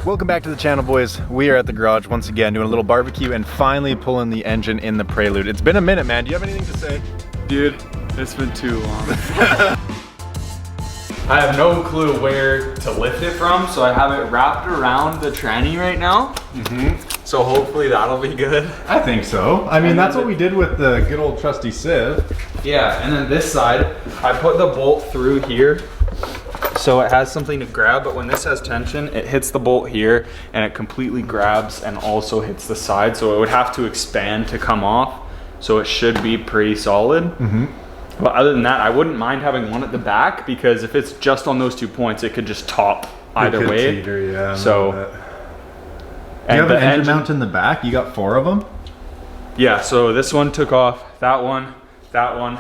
Welcome back to the channel, boys. We are at the garage once again doing a little barbecue and finally pulling the engine in the Prelude. It's been a minute, man. Do you have anything to say? Dude, it's been too long. I have no clue where to lift it from, so I have it wrapped around the tranny right now. So hopefully that'll be good. I think so. I mean, that's what we did with the good old trusty Civ. Yeah, and then this side, I put the bolt through here so it has something to grab, but when this has tension, it hits the bolt here and it completely grabs and also hits the side, so it would have to expand to come off, so it should be pretty solid. But other than that, I wouldn't mind having one at the back, because if it's just on those 2 points, it could just top either way. Teeter, yeah, so, you have an engine mount in the back? You got 4 of them? Yeah, so this one took off, that one,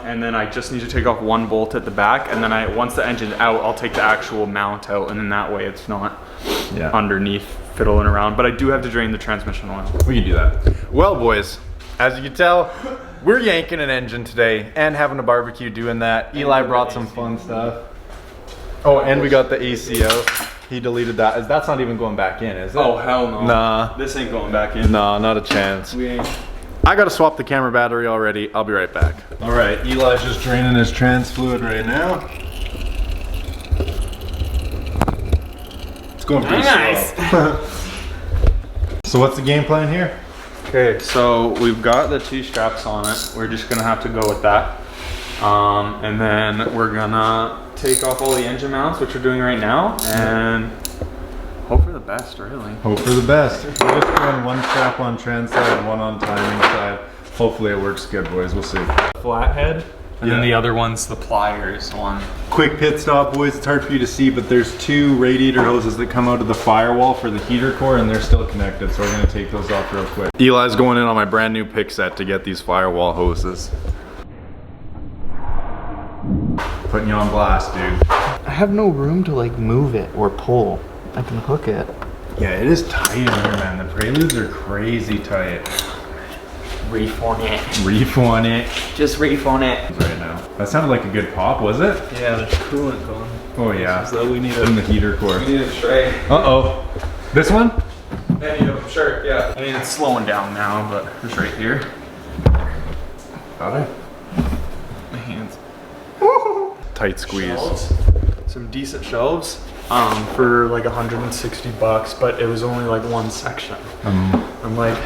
and then I just need to take off 1 bolt at the back, and then once the engine's out, I'll take the actual mount out, and then that way it's not underneath fiddling around. But I do have to drain the transmission oil. We can do that. Well, boys, as you can tell, we're yanking an engine today and having a barbecue doing that. Eli brought some fun stuff. Oh, and we got the ACO. He deleted that. That's not even going back in, is it? Oh, hell no. Nah. This ain't going back in. Nah, not a chance. We ain't. I gotta swap the camera battery already. I'll be right back. All right, Eli's just draining his trans fluid right now. It's going pretty slow. So what's the game plan here? Okay, so we've got the 2 straps on it. We're just gonna have to go with that. And then we're gonna take off all the engine mounts, which we're doing right now, and hope for the best, really. Hope for the best. We're just doing 1 strap on trans side, 1 on timing side. Hopefully it works good, boys. We'll see. Flathead, and then the other one's the pliers one. Quick pit stop, boys. It's hard for you to see, but there's 2 radiator hoses that come out of the firewall for the heater core, and they're still connected, so we're gonna take those off real quick. Eli's going in on my brand new pick set to get these firewall hoses. Putting you on blast, dude. I have no room to like move it or pull. I can hook it. Yeah, it is tight in here, man. The Preludes are crazy tight. Reef on it. Reef on it. Just reef on it. Right now. That sounded like a good pop, was it? Yeah, there's coolant going. Oh yeah. So we need in the heater core. We need a tray. Uh-oh. This one? Sure, yeah. I mean, it's slowing down now, but it's right here. Got it. My hands. Tight squeeze. Shelves. Some decent shelves for like 160 bucks, but it was only like 1 section. I'm like,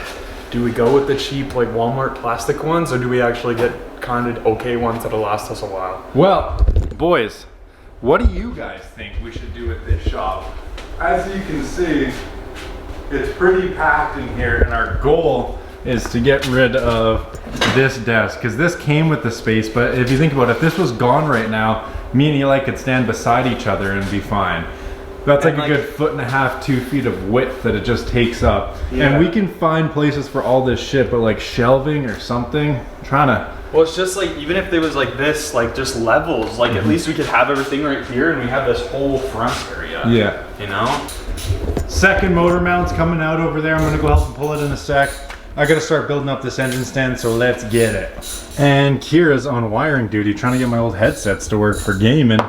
do we go with the cheap like Walmart plastic ones, or do we actually get kind of okay ones that'll last us a while? Well, boys, what do you guys think we should do at this shop? As you can see, it's pretty packed in here, and our goal is to get rid of this desk, because this came with the space, but if you think about it, if this was gone right now, me and Eli could stand beside each other and be fine. That's like a good 1.5 to 2 feet of width that it just takes up. Yeah. And we can find places for all this shit, but like shelving or something, Well, it's just like, even if there was like this, like just levels, like at least we could have everything right here, and we have this whole front area. Yeah. You know? Second motor mount's coming out over there. I'm gonna go help him pull it in a sec. I gotta start building up this engine stand, so let's get it. And Kira's on wiring duty, trying to get my old headsets to work for gaming.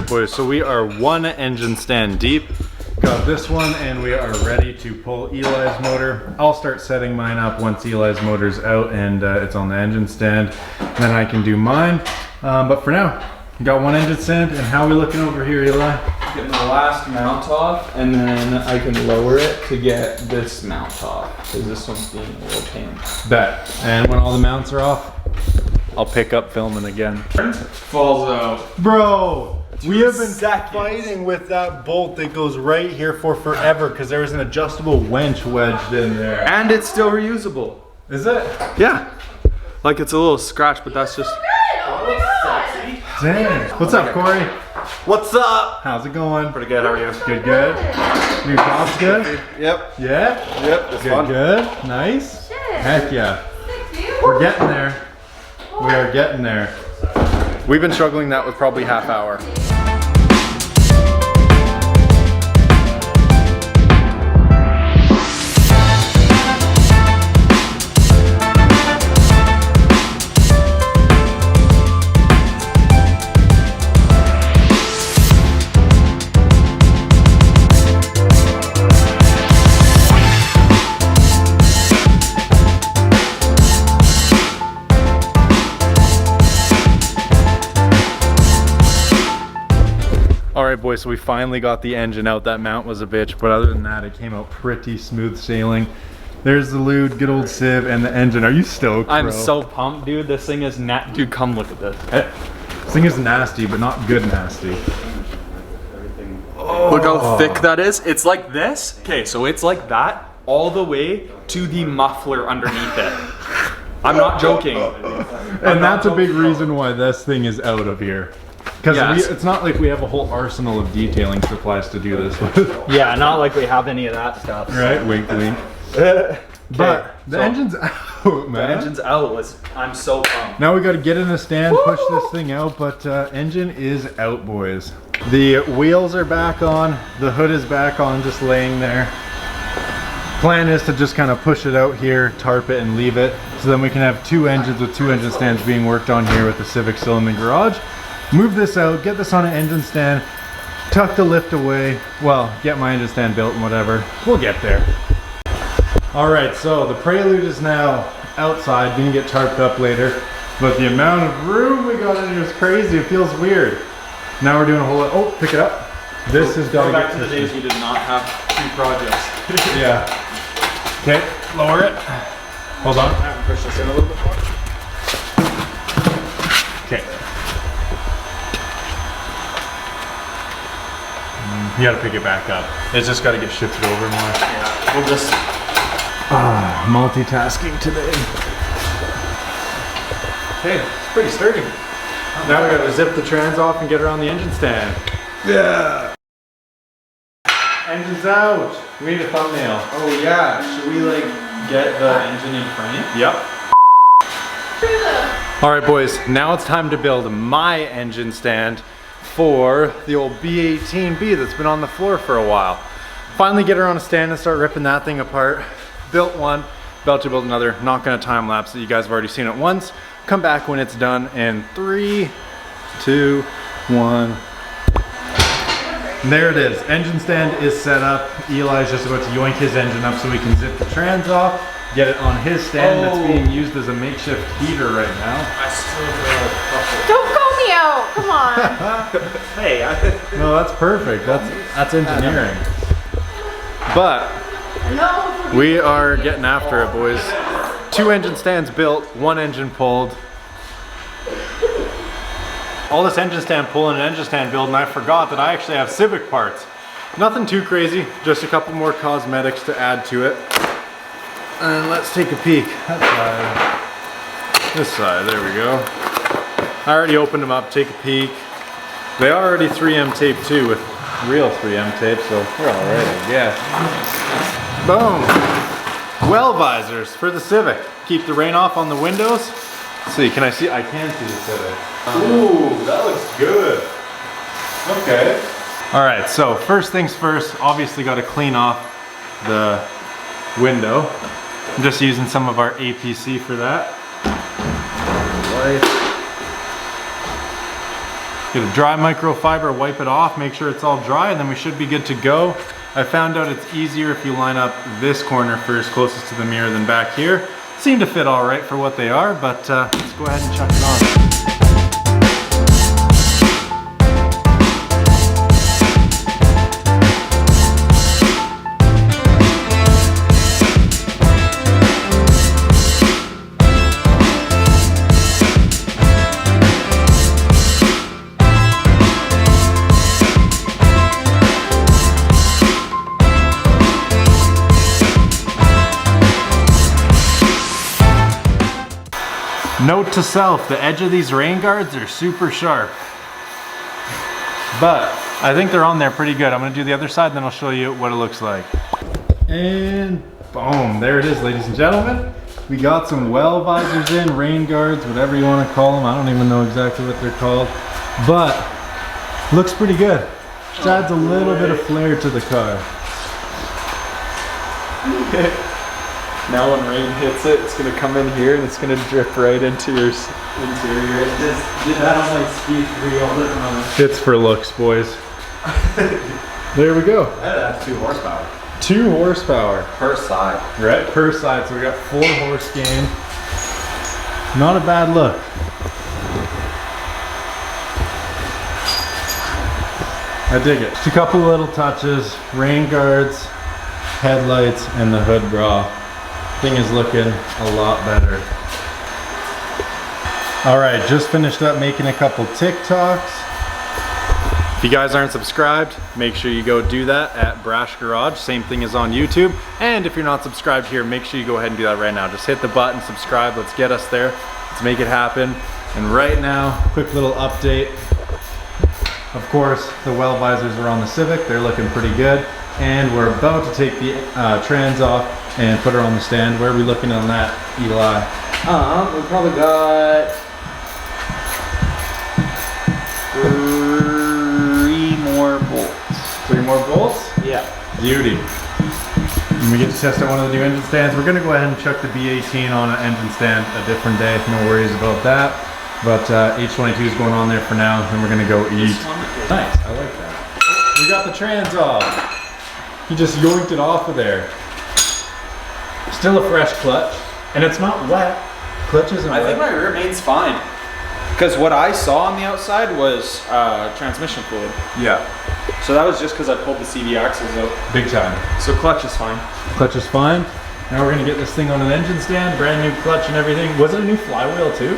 Boys, so we are 1 engine stand deep. Got this one, and we are ready to pull Eli's motor. I'll start setting mine up once Eli's motor's out and it's on the engine stand. Then I can do mine. But for now, we got 1 engine stand. And how are we looking over here, Eli? Getting the last mount off, and then I can lower it to get this mount off, because this one's being a little pain. Bet. And when all the mounts are off, I'll pick up filming again. Falls out. Bro, we have been seconds. fighting with that bolt that goes right here for forever because there was an adjustable winch wedged in there. And it's still reusable. Is it? Yeah. Like it's a little scratch, but that's just... Dang. What's up, Corey? What's up? How's it going? Pretty good, how are you? Good, good. Your job's good? Yep. Yeah? Yep, it's Good, fun. good. Nice. Shit. Heck yeah. Sick, dude. We're getting there. We are getting there. We've been struggling that with probably half hour. Alright boys, so we finally got the engine out. That mount was a bitch, but other than that, it came out pretty smooth sailing. There's the lube, good old Civ, and the engine. Are you stoked, bro? I'm so pumped, dude. This thing is dude, come look at this. This thing is nasty, but not good nasty. Look how thick that is. It's like this. Okay, so it's like that all the way to the muffler underneath it. I'm not joking. And that's a big reason why this thing is out of here. Because Yes. it's not like we have a whole arsenal of detailing supplies to do this with. Yeah, not like we have any of that stuff. Right? Wink, wink. But the engine's out, man. The engine's out. I'm so pumped. Now we got to get in a stand, push this thing out, but engine is out, boys. The wheels are back on, the hood is back on, just laying there. Plan is to just kind of push it out here, tarp it, and leave it, so then we can have two engines with two engine stands being worked on here with the Civic still in the garage. Move this out, get this on an engine stand, tuck the lift away, well, get my engine stand built and whatever. We'll get there. Alright, so the Prelude is now outside, gonna get tarped up later, but the amount of room we got in here is crazy, it feels weird. Now we're doing a whole lot, oh, pick it up. This has got to back get to the days we did not have two projects. Yeah. Okay, lower it. Hold on. I haven't pushed this in a little bit more. Okay. You gotta pick it back up. It's just gotta get shifted over more. Yeah, we'll just... Multitasking today. Okay, it's pretty sturdy. Now we gotta zip the trans off and get her on the engine stand. Yeah. Engine's out. We need a thumbnail. Oh yeah, should we like get the engine in frame? Yep. Alright boys, now it's time to build my engine stand for the old B18B that's been on the floor for a while. Finally get her on a stand and start ripping that thing apart. Built one, about to build another. Not gonna time lapse it, you guys have already seen it once. Come back when it's done in 3, 2, 1. And there it is, engine stand is set up. Eli's just about to yoink his engine up so we can zip the trans off, get it on his stand that's being used as a makeshift heater right now. I still feel Don't call me out. Come on. Hey, No, that's perfect, that's engineering. But No. we are getting after it, boys. 2 engine stands built, 1 engine pulled. All this engine stand pulling and engine stand build, and I forgot that I actually have Civic parts. Nothing too crazy, just a couple more cosmetics to add to it. And let's take a peek. That side. This side, there we go. I already opened them up, take a peek. They are already 3M tape too, with real 3M tape, so we're alright, I guess. Boom! Well visors for the Civic. Keep the rain off on the windows. Let's see, can I see? I can see the Civic. Ooh, that looks good. Okay. Alright, so first things first, obviously got to clean off the window. I'm just using some of our APC for that. Get a dry microfiber, wipe it off, make sure it's all dry, and then we should be good to go. I found out it's easier if you line up this corner first, closest to the mirror, than back here. Seem to fit all right for what they are, but let's go ahead and chuck it on. Note to self, the edge of these rain guards are super sharp. But I think they're on there pretty good. I'm gonna do the other side, then I'll show you what it looks like. And boom, there it is, ladies and gentlemen. We got some well visors in, rain guards, whatever you wanna call them. I don't even know exactly what they're called, but looks pretty good. Just adds a little bit of flair to the car. Now when rain hits it, it's gonna come in here and it's gonna drip right into your interior. It just did that on like speed 3 all the time. It's for looks, boys. There we go. That's 2 horsepower. 2 horsepower. Per side. Right, per side, so we got 4 horse gain. Not a bad look. I dig it. Just a couple of little touches, rain guards, headlights, and the hood bra. Thing is looking a lot better. All right, just finished up making a couple TikToks. If you guys aren't subscribed, make sure you go do that at Brash Garage. Same thing as on YouTube. And if you're not subscribed here, make sure you go ahead and do that right now. Just hit the button, subscribe, let's get us there. Let's make it happen. And right now, quick little update. Of course, the well visors are on the Civic. They're looking pretty good. And we're about to take the trans off and put her on the stand. Where are we looking on that, Eli? We probably got 3 more bolts. 3 more bolts? Yeah. Beauty. And we get to test out one of the new engine stands. We're gonna go ahead and chuck the B18 on an engine stand a different day. No worries about that. But H22 is going on there for now, and we're gonna go eat. Nice, I like that. We got the trans off. He just yoinked it off of there. Still a fresh clutch, and it's not wet. Clutch isn't wet. I think my rear main's fine. Because what I saw on the outside was transmission fluid. Yeah, So that was just because I pulled the CV axles out. big time. So clutch is fine. Clutch is fine. Now we're gonna get this thing on an engine stand, brand new clutch and everything. Was it a new flywheel too?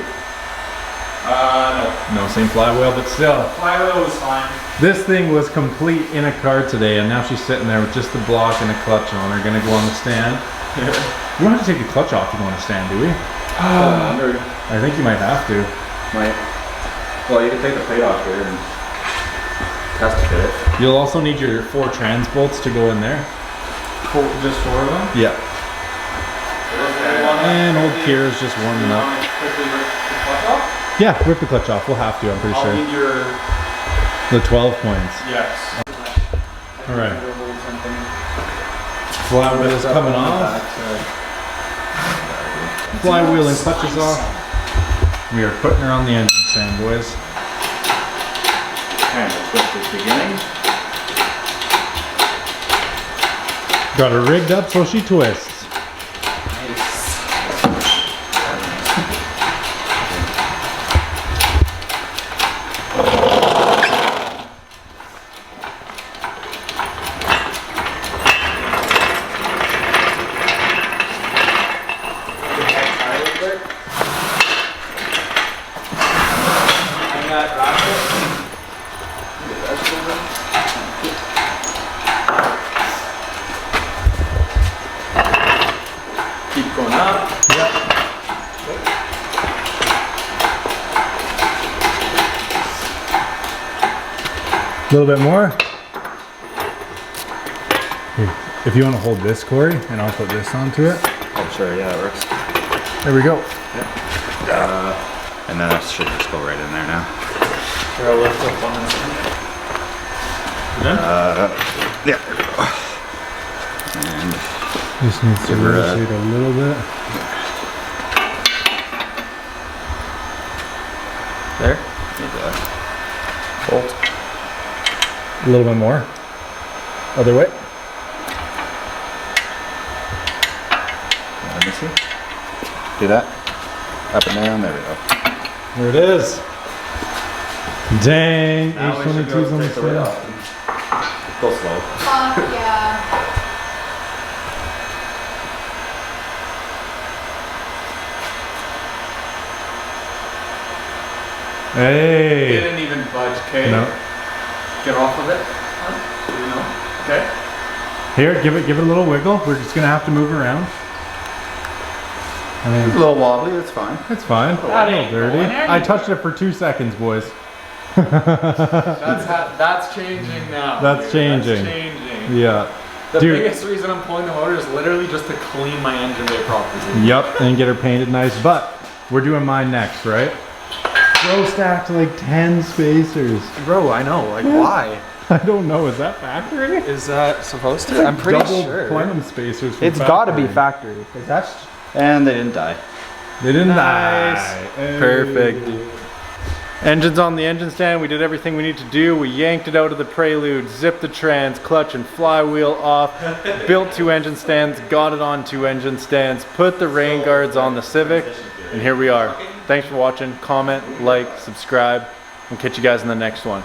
No. No, same flywheel, but still. Flywheel was fine. This thing was complete in a car today, and now she's sitting there with just the block and a clutch on. We're gonna go on the stand. We don't have to take the clutch off to go on a stand, do we? I think you might have to. Might. Well, you can take the plate off here and test fit it. You'll also need your 4 trans bolts to go in there. Just 4 of them? Yeah. And old Kira's just warming up. Yeah, rip the clutch off. We'll have to, I'm pretty I'll sure. need your... The 12 points. Yes. All right. Flywheel is coming off. Flywheel and clutch is off. We are putting her on the engine stand, boys. And the twist is beginning. Got her rigged up so she twists. Keep going up. Yep. A little bit more. Here, if you want to hold this, Corey, and I'll put this onto it. Oh, sure, yeah, that works. There we go. And then that should just go right in there now. Here, I'll lift up on this one. Yeah, there we go. And Just needs to Give her a- rotate a little bit. there. Need to bolt. A little bit more. Other way. Let me see. Do that. Up and down. There we go. There it is. Dang. Now we should go H22's on the take the lid stand. off. Go slow. Fuck yeah. It Hey. didn't even budge, okay? No. Get off of it. Huh? You know? Okay. Here, give it a little wiggle. We're just gonna have to move around. I mean, It's a little wobbly, it's fine. it's fine. That A ain't little dirty. going anywhere. I touched it for 2 seconds, boys. That's changing now. That's changing. That's changing. Yeah. The Dude. biggest reason I'm pulling the motor is literally just to clean my engine bay properly. Yep, and get her painted nice. But we're doing mine next, right? Bro stacked like 10 spacers. Bro, I know. Like, why? I don't know. Is that factory? Is that supposed to? I'm pretty Double sure. plenum spacers. From It's got to be factory. factory. 'Cause that's And they didn't die. They didn't Nice. die. Hey. perfect. Engine's on the engine stand. We did everything we need to do. We yanked it out of the Prelude, zipped the trans, clutch, and flywheel off, built 2 engine stands, got it on 2 engine stands, put the rain guards on the Civic, and here we are. Thanks for watching. Comment, like, subscribe, and catch you guys in the next one.